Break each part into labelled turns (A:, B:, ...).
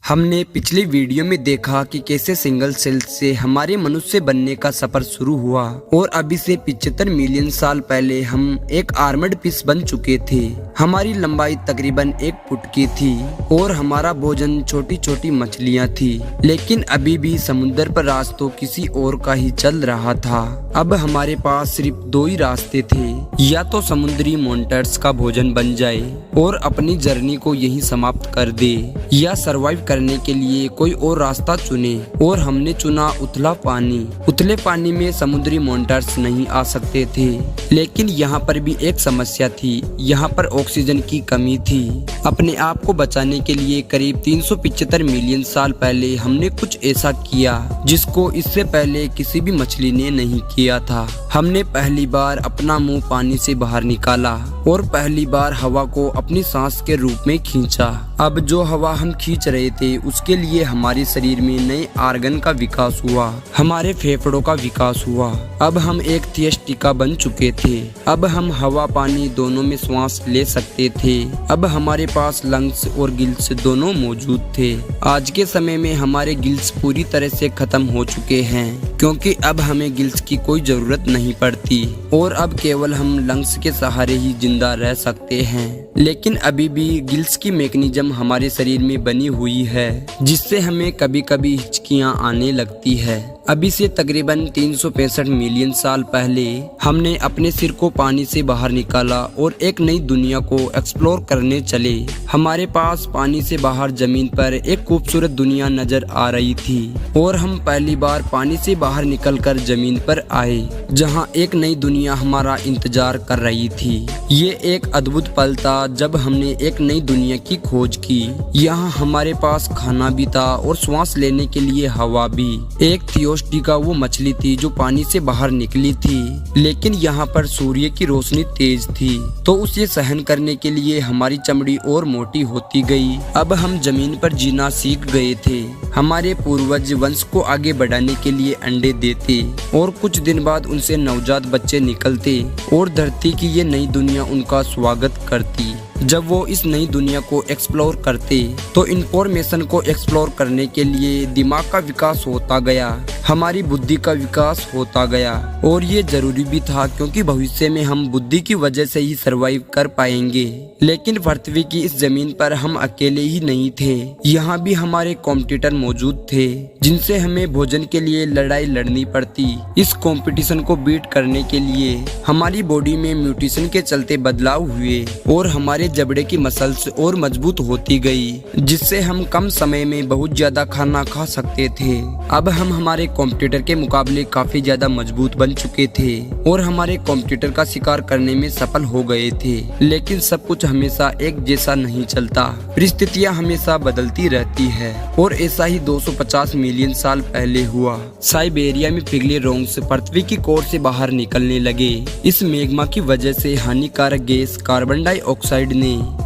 A: हमने पिछली वीडियो में देखा कि कैसे सिंगल सेल से हमारे मनुष्य बनने का सफर शुरू हुआ और अभी से 75 मिलियन साल पहले हम एक आर्मर्ड फिश बन चुके थे। हमारी लंबाई तकरीबन 1 फुट की थी और हमारा भोजन छोटी छोटी मछलियां थी, लेकिन अभी भी समुद्र पर रास्तों किसी और का ही चल रहा था। अब हमारे पास सिर्फ 2 ही रास्ते थे, या तो समुद्री मॉन्स्टर्स का भोजन बन जाए और अपनी जर्नी को यहीं समाप्त कर दे, या सरवाइव करने के लिए कोई और रास्ता चुने। और हमने चुना उथला पानी। उथले पानी में समुद्री मॉन्स्टर्स नहीं आ सकते थे, लेकिन यहाँ पर भी एक समस्या थी। यहाँ पर ऑक्सीजन की कमी थी। अपने आप को बचाने के लिए करीब 375 मिलियन साल पहले हमने कुछ ऐसा किया जिसको इससे पहले किसी भी मछली ने नहीं किया था। हमने पहली बार अपना मुंह पानी से बाहर निकाला और पहली बार हवा को अपनी सांस के रूप में खींचा। अब जो हवा हम खींच रहे थे उसके लिए हमारे शरीर में नए आर्गन का विकास हुआ, हमारे फेफड़ों का विकास हुआ। अब हम एक थियस्टिका बन चुके थे। अब हम हवा पानी दोनों में श्वास ले सकते थे। अब हमारे पास लंग्स और गिल्स दोनों मौजूद थे। आज के समय में हमारे गिल्स पूरी तरह से खत्म हो चुके हैं, क्योंकि अब हमें गिल्स की कोई जरूरत नहीं पड़ती और अब केवल हम लंग्स के सहारे ही जिंदा रह सकते हैं। लेकिन अभी भी गिल्स की मैकेनिज्म हमारे शरीर में बनी हुई है, जिससे हमें कभी कभी हिचकियां आने लगती है। अभी से तकरीबन 365 मिलियन साल पहले हमने अपने सिर को पानी से बाहर निकाला और एक नई दुनिया को एक्सप्लोर करने चले। हमारे पास पानी से बाहर जमीन पर एक खूबसूरत दुनिया नजर आ रही थी और हम पहली बार पानी से बाहर निकलकर जमीन पर आए, जहां एक नई दुनिया हमारा इंतजार कर रही थी। ये एक अद्भुत पल था जब हमने एक नई दुनिया की खोज की। यहाँ हमारे पास खाना भी था और श्वास लेने के लिए हवा भी। एक थियोस्टिका वो मछली थी जो पानी से बाहर निकली थी, लेकिन यहाँ पर सूर्य की रोशनी तेज थी, तो उसे सहन करने के लिए हमारी चमड़ी और मोटी होती गई। अब हम जमीन पर जीना सीख गए थे। हमारे पूर्वज वंश को आगे बढ़ाने के लिए अंडे देते और कुछ दिन बाद उनसे नवजात बच्चे निकलते और धरती की ये नई दुनिया उनका स्वागत करती। जब वो इस नई दुनिया को एक्सप्लोर करते तो इंफॉर्मेशन को एक्सप्लोर करने के लिए दिमाग का विकास होता गया, हमारी बुद्धि का विकास होता गया। और ये जरूरी भी था, क्योंकि भविष्य में हम बुद्धि की वजह से ही सरवाइव कर पाएंगे। लेकिन पृथ्वी की इस जमीन पर हम अकेले ही नहीं थे। यहाँ भी हमारे कॉम्पिटिटर मौजूद थे, जिनसे हमें भोजन के लिए लड़ाई लड़नी पड़ती। इस कंपटीशन को बीट करने के लिए हमारी बॉडी में म्यूटेशन के चलते बदलाव हुए और हमारे जबड़े की मसल्स और मजबूत होती गई, जिससे हम कम समय में बहुत ज्यादा खाना खा सकते थे। अब हम हमारे कॉम्पिटिटर के मुकाबले काफी ज्यादा मजबूत बन चुके थे और हमारे कॉम्पिटिटर का शिकार करने में सफल हो गए थे। लेकिन सब कुछ हमेशा एक जैसा नहीं चलता, परिस्थितियां हमेशा बदलती रहती है और ऐसा ही 250 मिलियन साल पहले हुआ। साइबेरिया में पिघले रॉक्स पृथ्वी की कोर से बाहर निकलने लगे। इस मैग्मा की वजह से हानिकारक गैस कार्बन डाइऑक्साइड ने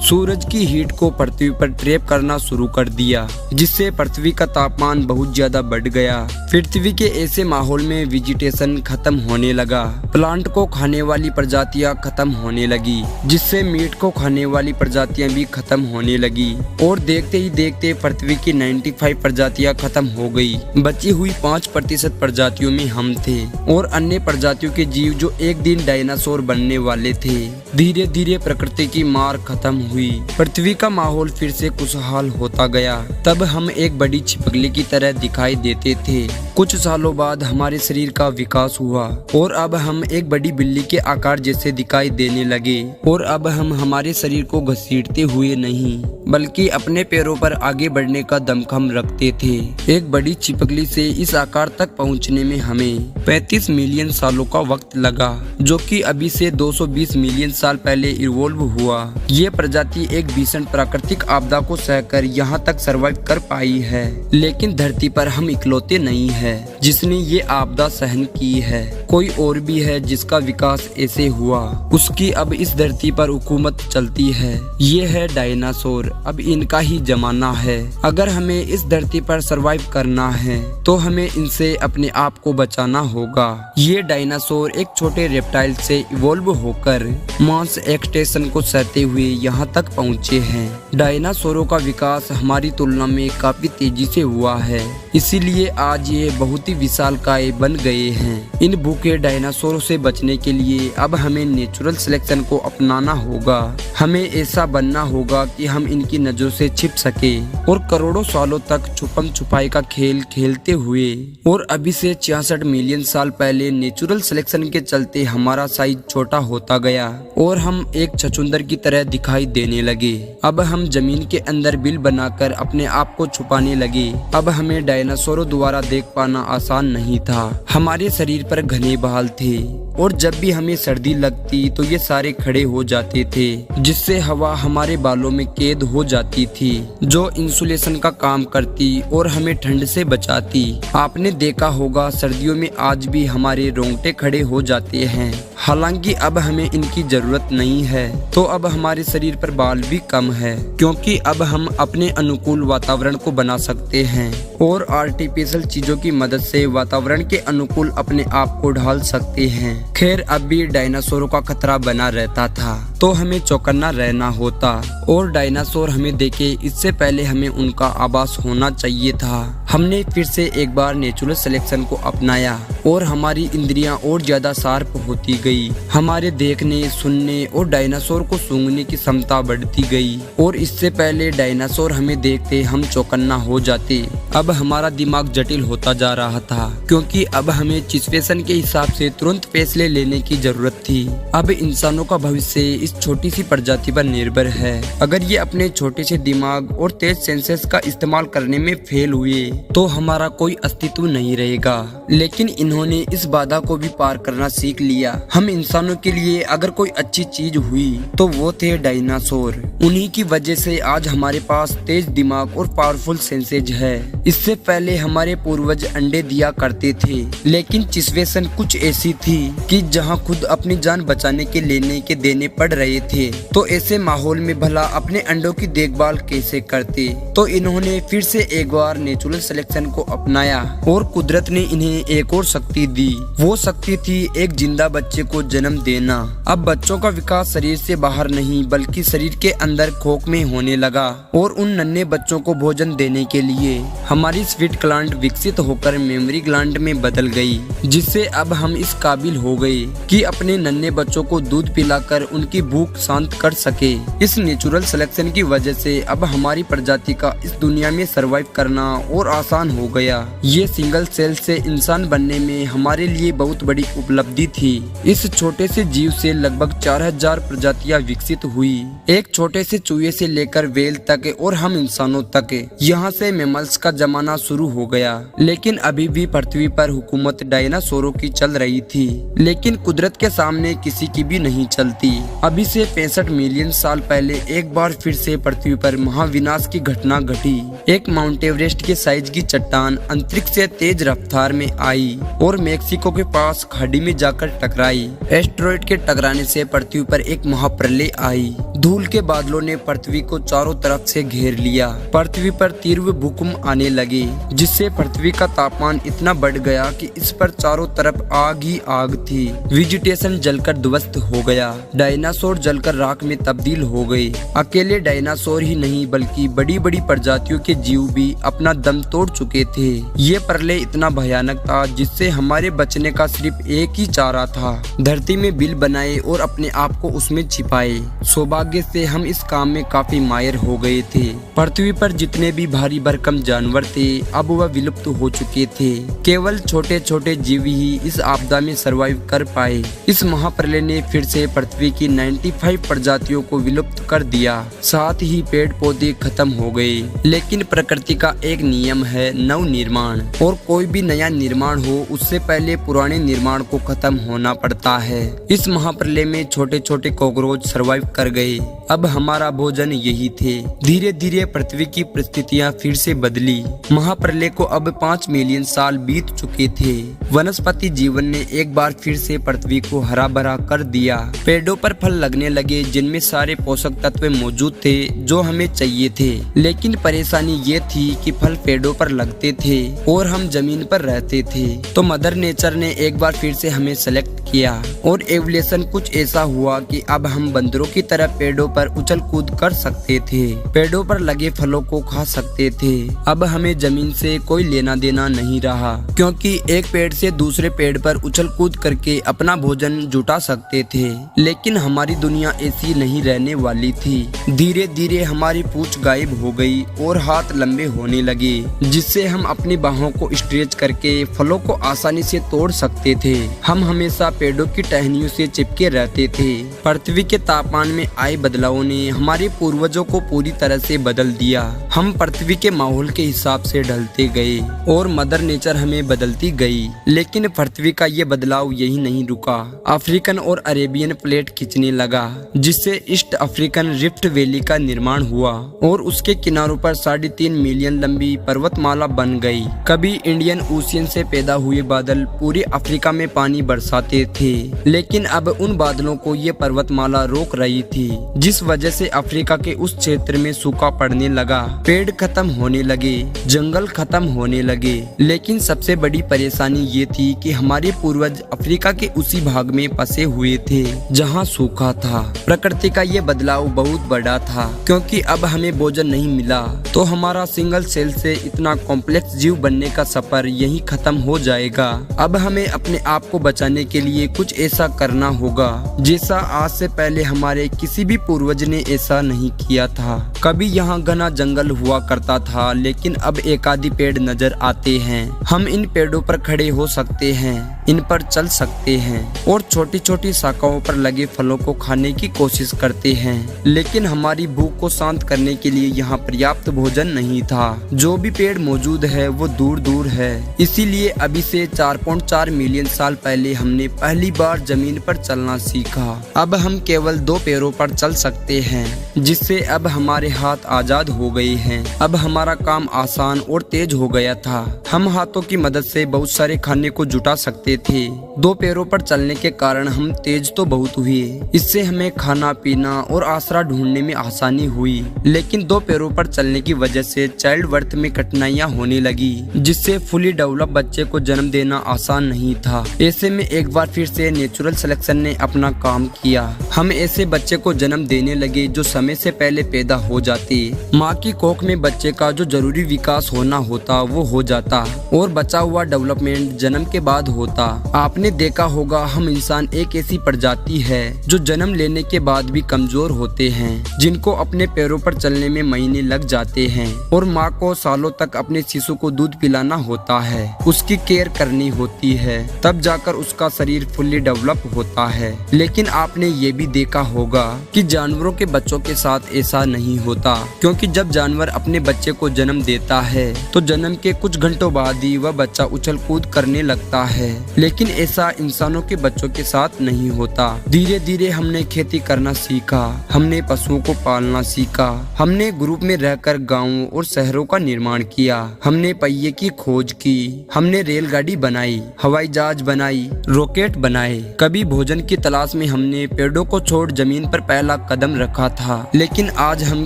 A: सूरज की हीट को पृथ्वी पर ट्रैप करना शुरू कर दिया, जिससे पृथ्वी का तापमान बहुत ज्यादा बढ़ गया। पृथ्वी के ऐसे माहौल में वेजिटेशन खत्म होने लगा, प्लांट को खाने वाली प्रजातियां खत्म होने लगी, जिससे मीट को खाने वाली प्रजातियां भी खत्म होने लगी। और देखते ही देखते पृथ्वी की 95 प्रजातियां खत्म हो गई। बची हुई 5% प्रजातियों में हम थे और अन्य प्रजातियों के जीव जो एक दिन डायनासोर बनने वाले थे। धीरे धीरे प्रकृति की मार खत्म हुई, पृथ्वी का माहौल फिर से खुशहाल होता गया। तब हम एक बड़ी छिपकली की तरह दिखाई देते थे। कुछ सालों बाद हमारे शरीर का विकास हुआ और अब हम एक बड़ी बिल्ली के आकार जैसे दिखाई देने लगे। और अब हम हमारे शरीर को घसीटते हुए नहीं, बल्कि अपने पैरों पर आगे बढ़ने का दमखम रखते थे। एक बड़ी छिपकली से इस आकार तक पहुंचने में हमें 35 मिलियन सालों का वक्त लगा, जो कि अभी से 220 मिलियन साल पहले इवॉल्व हुआ। ये प्रजाति एक भीषण प्राकृतिक आपदा को सहकर यहाँ तक सर्वाइव कर पाई है, लेकिन धरती पर हम इकलौते नहीं हैं जिसने ये आपदा सहन की है। कोई और भी है जिसका विकास ऐसे हुआ, उसकी अब इस धरती पर हुकूमत चलती है। ये है डायनासोर, अब इनका ही जमाना है। अगर हमें इस धरती पर सरवाइव करना है तो हमें इनसे अपने आप को बचाना होगा। ये डायनासोर एक छोटे रेप्टाइल से इवॉल्व होकर मास एक्सटेंशन को सहते हुए यहाँ तक पहुँचे हैं। डायनासोरों का विकास हमारी तुलना में काफी तेजी से हुआ है, इसीलिए आज ये बहुत ही विशालकाय बन गए हैं। इन भूखे डायनासोरों से बचने के लिए अब हमें नेचुरल सिलेक्शन को अपनाना होगा। हमें ऐसा बनना होगा कि हम इनकी नजरों से छिप सके और करोड़ों सालों तक छुपम छुपाई का खेल खेलते हुए। और अभी से 66 मिलियन साल पहले नेचुरल सिलेक्शन के चलते हमारा साइज छोटा होता गया और हम एक छछूंदर की तरह दिखाई देने लगे। अब हम जमीन के अंदर बिल बनाकर अपने आप को छुपाने लगे। अब हमें डायनासोरों द्वारा देख पाना आसान नहीं था। हमारे शरीर पर घने बाल थे और जब भी हमें सर्दी लगती तो ये सारे खड़े हो जाते थे, जिससे हवा हमारे बालों में कैद हो जाती थी, जो इंसुलेशन का काम करती और हमें ठंड से बचाती। आपने देखा होगा सर्दियों में आज भी हमारे रोंगटे खड़े हो जाते हैं। हालांकि अब हमें इनकी जरूरत नहीं है, तो अब हमारे शरीर पर बाल भी कम है, क्योंकि अब हम अपने अनुकूल वातावरण को बना सकते हैं और आर्टिफिशियल चीजों की मदद से वातावरण के अनुकूल अपने आप को ढाल सकते हैं। खैर, अब भी डायनासोरों का खतरा बना रहता था, तो हमें चौकन्ना रहना होता और डायनासोर हमें देखे इससे पहले हमें उनका आभास होना चाहिए था। हमने फिर से एक बार नेचुरल सिलेक्शन को अपनाया और हमारी इंद्रियां और ज्यादा शार्प होती गई। हमारे देखने, सुनने और डायनासोर को सूंघने की क्षमता बढ़ती गई और इससे पहले डायनासोर हमें देखते हम चौकन्ना हो जाते। अब हमारा दिमाग जटिल होता जा रहा था, क्योंकि अब हमें सिचुएशन के हिसाब से तुरंत फैसले लेने की जरूरत थी। अब इंसानों का भविष्य इस छोटी सी प्रजाति पर निर्भर है। अगर ये अपने छोटे से दिमाग और तेज सेंसेस का इस्तेमाल करने में फेल हुए तो हमारा कोई अस्तित्व नहीं रहेगा। लेकिन इन्होंने इस बाधा को भी पार करना सीख लिया। हम इंसानों के लिए अगर कोई अच्छी चीज हुई तो वो थे डायनासोर। उन्हीं की वजह से आज हमारे पास तेज दिमाग और पावरफुल सेंसेज है। इससे पहले हमारे पूर्वज अंडे दिया करते थे, लेकिन सिचुएशन कुछ ऐसी थी कि जहां खुद अपनी जान बचाने के लेने के देने पड़ रहे थे, तो ऐसे माहौल में भला अपने अंडों की देखभाल कैसे करते। तो इन्होंने फिर से एक बार नेचुरल सिलेक्शन को अपनाया और कुदरत ने इन्हें एक और शक्ति दी। वो शक्ति थी एक जिंदा बच्चे को जन्म देना। अब बच्चों का विकास शरीर से बाहर नहीं बल्कि शरीर के अंदर खोख में होने लगा और उन नन्हे बच्चों को भोजन देने के लिए हमारी स्वीट ग्लैंड विकसित होकर मेमोरी ग्लैंड में बदल गई, जिससे अब हम इस काबिल हो गए कि अपने नन्हे बच्चों को दूध पिलाकर उनकी भूख शांत कर सके। इस नेचुरल सिलेक्शन की वजह से अब हमारी प्रजाति का इस दुनिया में सरवाइव करना और आसान हो गया। ये सिंगल सेल से इंसान बनने में हमारे लिए बहुत बड़ी उपलब्धि थी। इस छोटे से जीव से लगभग 4000 प्रजातियां विकसित हुई, एक छोटे से चूहे से लेकर व्हेल तक और हम इंसानों तक। यहाँ से मैमल्स का जमाना शुरू हो गया। लेकिन अभी भी पृथ्वी पर हुकूमत डायनासोरों की चल रही थी, लेकिन कुदरत के सामने किसी की भी नहीं चलती। अभी से 65 मिलियन साल पहले एक बार फिर से पृथ्वी पर महाविनाश की घटना घटी। एक माउंट एवरेस्ट के साइज की चट्टान अंतरिक्ष से तेज रफ्तार में आई और मेक्सिको के पास खाड़ी में जाकर टकराई। एस्टेरॉयड के टकराने से पृथ्वी पर एक महाप्रलय आई। धूल के बादलों ने पृथ्वी को चारों तरफ से घेर लिया। पृथ्वी पर तीव्र भूकंप आने लगे, जिससे पृथ्वी का तापमान इतना बढ़ गया कि इस पर चारों तरफ आग ही आग थी। वेजिटेशन जलकर ध्वस्त हो गया। डायनासोर जलकर राख में तब्दील हो गए। अकेले डायनासोर ही नहीं बल्कि बड़ी बड़ी प्रजातियों के जीव भी अपना दम तोड़ चुके थे। ये प्रलय इतना भयानक था जिससे हमारे बचने का सिर्फ एक ही चारा था, धरती में बिल बनाए और अपने आप को उसमें छिपाए। सौभाग्य से हम इस काम में काफी माहिर हो गए थे। पृथ्वी पर जितने भी भारी भरकम जानवर थे अब वह विलुप्त हो चुके थे। केवल छोटे छोटे जीव ही इस आपदा में सरवाइव कर पाए। इस महाप्रलय ने फिर से पृथ्वी की 95 प्रजातियों को विलुप्त कर दिया। साथ ही पेड़ पौधे खत्म हो गए। लेकिन प्रकृति का एक नियम है नवनिर्माण, और कोई भी नया निर्माण हो उससे पहले पुराने निर्माण को खत्म होना पड़ता है। इस महाप्रलय में छोटे छोटे कॉकरोच सरवाइव कर गए। अब हमारा भोजन यही थे। धीरे धीरे पृथ्वी की परिस्थितियाँ फिर से बदली। महाप्रलय को अब 5 मिलियन साल बीत चुके थे। वनस्पति जीवन ने एक बार फिर से पृथ्वी को हरा भरा कर दिया। पेड़ों पर फल लगने लगे जिनमें सारे पोषक तत्व मौजूद थे जो हमें चाहिए थे। लेकिन परेशानी ये थी कि फल पेड़ों पर लगते थे और हम जमीन पर रहते थे। तो मदर नेचर ने एक बार फिर से हमें सेलेक्ट किया और एवोल्यूशन कुछ ऐसा हुआ कि अब हम बंदरों की तरह पेड़ों पर उछल कूद कर सकते थे, पेड़ों पर लगे फलों को खा सकते थे। अब हमें जमीन से कोई लेना देना नहीं रहा, क्योंकि एक पेड़ से दूसरे पेड़ पर उछल कूद करके अपना भोजन जुटा सकते थे। लेकिन हमारी दुनिया ऐसी नहीं रहने वाली थी। धीरे धीरे हमारी पूंछ गायब हो गई और हाथ लंबे होने लगे, जिससे हम अपनी बाहों को स्ट्रेच करके फलों को आसानी से तोड़ सकते थे। हम हमेशा पेड़ों की टहनियों से चिपके रहते थे। पृथ्वी के तापमान में आए बदलावों ने हमारे पूर्वजों को पूरी तरह से बदल दिया। हम पृथ्वी के माहौल के हिसाब से ढलते गए और मदर नेचर हमें बदलती गई। लेकिन पृथ्वी का ये बदलाव यही नहीं रुका। अफ्रीकन और अरेबियन प्लेट खिंचने लगा, जिससे ईस्ट अफ्रीकन रिफ्ट वैली का निर्माण हुआ और उसके किनारों पर 3.5 मिलियन लंबी पर्वतमाला बन गई। कभी इंडियन ओशियन से पैदा हुए बादल पूरे अफ्रीका में पानी बरसाते थे, लेकिन अब उन बादलों को ये पर्वतमाला रोक रही थी, जिस वजह से अफ्रीका के उस क्षेत्र में सूखा पड़ने लगा। पेड़ खत्म होने लगे, जंगल खत्म होने लगे। लेकिन सबसे बड़ी परेशानी ये थी कि हमारे पूर्वज अफ्रीका के उसी भाग में फंसे हुए थे जहाँ सूखा था। प्रकृति का ये बदलाव बहुत बड़ा था, क्योंकि अब हमें भोजन नहीं मिला तो हमारा सिंगल सेल से इतना कॉम्प्लेक्स जीव बनने का सफर यहीं खत्म हो जाएगा। अब हमें अपने आप को बचाने के लिए कुछ ऐसा करना होगा जैसा आज से पहले हमारे किसी भी पूर्वज ने ऐसा नहीं किया था। कभी यहाँ घना जंगल हुआ करता था, लेकिन अब एक आधी पेड़ नजर आते हैं। हम इन पेड़ों पर खड़े हो सकते हैं, इन पर चल सकते हैं और छोटी छोटी शाखाओं पर लगे फलों को खाने की कोशिश करते हैं। लेकिन हमारी भूख को शांत करने के लिए यहाँ पर्याप्त भोजन नहीं था। जो भी पेड़ मौजूद है वो दूर दूर है। इसीलिए अभी से 4.4 मिलियन साल पहले हमने पहली बार जमीन पर चलना सीखा। अब हम केवल 2 पैरों पर चल सकते हैं, जिससे अब हमारे हाथ आजाद हो गए हैं। अब हमारा काम आसान और तेज हो गया था। हम हाथों की मदद से बहुत सारे खाने को जुटा सकते थे। 2 पैरों पर चलने के कारण हम तेज तो बहुत हुए। इससे हमें खाना पीना और आसरा ढूंढने में आसानी हुई। लेकिन 2 पैरों पर चलने की वजह से चाइल्ड बर्थ में कठिनाइयाँ होने लगी, जिससे फुली डेवलप बच्चे को जन्म देना आसान नहीं था। ऐसे में एक बार फिर से नेचुरल सिलेक्शन ने अपना काम किया। हम ऐसे बच्चे को जन्म देने लगे जो समय से पहले पैदा हो जाते। माँ की कोख में बच्चे का जो जरूरी विकास होना होता वो हो जाता और बचा हुआ डेवलपमेंट जन्म के बाद होता। आपने देखा होगा, हम इंसान एक ऐसी प्रजाति है जो जन्म लेने के बाद भी कमजोर होते हैं, जिनको अपने पैरों पर चलने में महीने लग जाते हैं और माँ को सालों तक अपने शिशु को दूध पिलाना होता है, उसकी केयर करनी होती है, तब जाकर उसका शरीर फुल्ली डेवलप होता है। लेकिन आपने ये भी देखा होगा कि जानवरों के बच्चों के साथ ऐसा नहीं होता, क्योंकि जब जानवर अपने बच्चे को जन्म देता है तो जन्म के कुछ घंटों बाद ही वह बच्चा उछल कूद करने लगता है। लेकिन ऐसा इंसानों के बच्चों के साथ नहीं होता। धीरे धीरे हमने खेती करना सीखा, हमने पशुओं को पालना सीखा, हमने ग्रुप में रहकर गांवों और शहरों का निर्माण किया, हमने पहिए की खोज की, हमने रेलगाड़ी बनाई, हवाई जहाज बनाई, रॉकेट बनाए। कभी भोजन की तलाश में हमने पेड़ों को छोड़ जमीन पर पहला कदम रखा था, लेकिन आज हम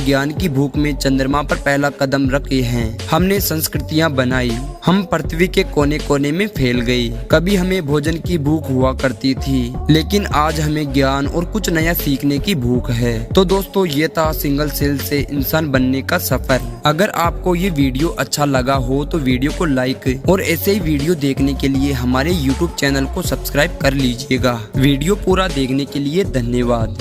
A: ज्ञान की भूख में चंद्रमा पर पहला कदम रखे हैं। हमने संस्कृतियाँ बनाई, हम पृथ्वी के कोने कोने में फैल गए। कभी हमें भोजन की भूख हुआ करती थी, लेकिन आज हमें ज्ञान और कुछ नया सीखने की भूख है। तो दोस्तों, ये था सिंगल सेल से इंसान बनने का सफर। अगर आपको ये वीडियो अच्छा लगा हो तो वीडियो को लाइक और ऐसे ही वीडियो देखने के लिए हमारे YouTube चैनल को सब्सक्राइब कर लीजिएगा। वीडियो पूरा देखने के लिए धन्यवाद।